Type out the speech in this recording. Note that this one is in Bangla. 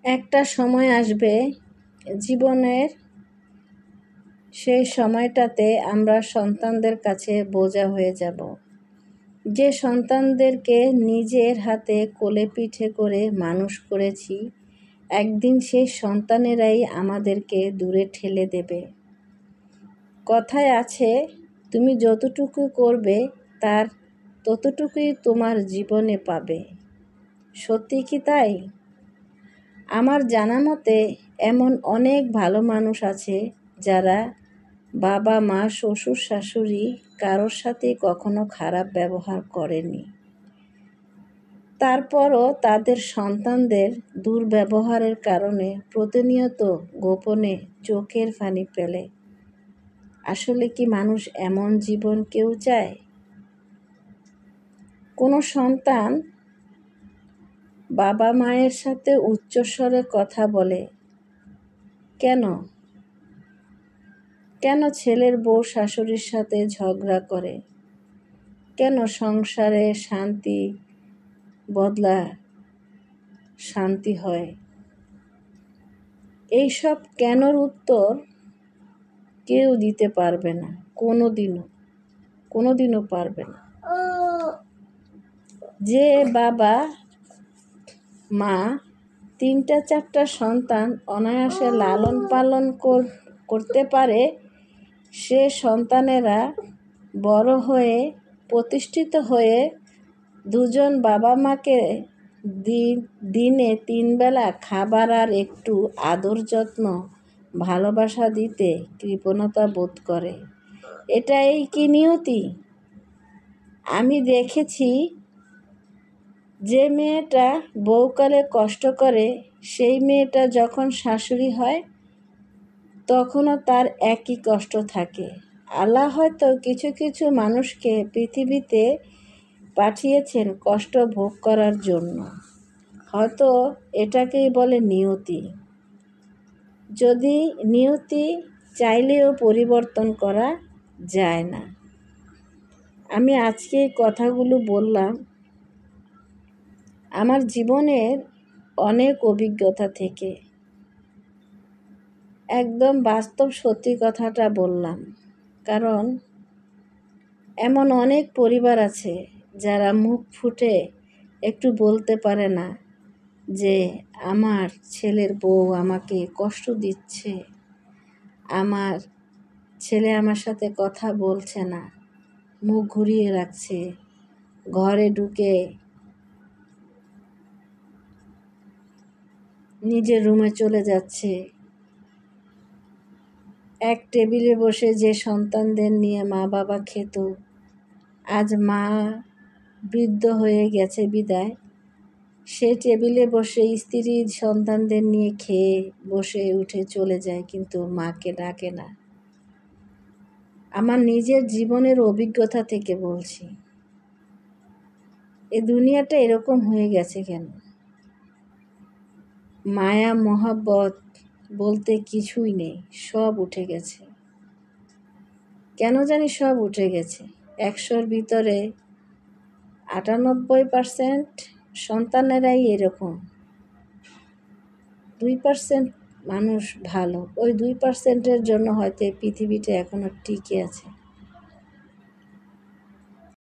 একটা সময় আসবে জীবনের, সেই সময়টাতে আমরা সন্তানদের কাছে বোঝা হয়ে যাব। যে সন্তানদেরকে নিজের হাতে কোলে পিঠে করে মানুষ করেছি, একদিন সেই সন্তানেরাই আমাদেরকে দূরে ঠেলে দেবে। কথায় আছে, তুমি যতটুকু করবে তার ততটুকুই তোমার জীবনে পাবে। সত্যি কি তাই? আমার জানা মতে এমন অনেক ভালো মানুষ আছে যারা বাবা মা শ্বশুর শাশুড়ি কারোর সাথে কখনো খারাপ ব্যবহার করেনি, তারপরও তাদের সন্তানদের দুর্ব্যবহারের কারণে প্রতিনিয়ত গোপনে চোখের পানি ফেলে। আসলে কি মানুষ এমন জীবন কেউ চায়? কোনো সন্তান বাবা মায়ের সাথে উচ্চস্বরে কথা বলে কেন? কেন ছেলের বউ শাশুড়ির সাথে ঝগড়া করে? কেন সংসারে শান্তি বদলা শান্তি হয়? এইসব কেনর উত্তর কেউ দিতে পারবে না, কোনোদিনও পারবে না। যে বাবা মা 3-4টা সন্তান অনায়াসে লালন পালন করতে পারে, সে সন্তানেরা বড় হয়ে প্রতিষ্ঠিত হয়ে দুজন বাবা মাকে দিনে 3 বেলা খাবার আর একটু আদর যত্ন ভালোবাসা দিতে কৃপণতা বোধ করে। এটাই কি নিয়তি? আমি দেখেছি যে মেয়েটা বউকালে কষ্ট করে, সেই মেয়েটা যখন শাশুড়ি হয় তখনও তার একই কষ্ট থাকে। আল্লাহ হয়তো কিছু কিছু মানুষকে পৃথিবীতে পাঠিয়েছেন কষ্ট ভোগ করার জন্য। হয়তো এটাকেই বলে নিয়তি। যদি নিয়তি চাইলেও পরিবর্তন করা যায় না। আমি আজকে এই কথাগুলো বললাম আমার জীবনের অনেক অভিজ্ঞতা থেকে। একদম বাস্তব সত্যি কথাটা বললাম, কারণ এমন অনেক পরিবার আছে যারা মুখ ফুটে একটু বলতে পারে না যে আমার ছেলের বউ আমাকে কষ্ট দিচ্ছে, আমার ছেলে আমার সাথে কথা বলছে না, মুখ ঘুরিয়ে রাখছে, ঘরে ঢুকে নিজের রুমে চলে যাচ্ছে। এক টেবিলে বসে যে সন্তানদের নিয়ে মা বাবা খেত, আজ মা বৃদ্ধ হয়ে গেছে বিদায়, সে টেবিলে বসে স্ত্রী সন্তানদের নিয়ে খেয়ে বসে উঠে চলে যায়, কিন্তু মাকে ডাকে না। আমার নিজের জীবনের অভিজ্ঞতা থেকে বলছি, এই দুনিয়াটা এরকম হয়ে গেছে কেন? মায়া মহব্বত বলতে কিছুই নেই, সব উঠে গেছে। কেন জানি সব উঠে গেছে। 100-র ভিতরে 98% সন্তানেরাই এরকম। 2% মানুষ ভালো, ওই 2%-এর জন্য হয়তো পৃথিবীটা এখনো টিকে আছে।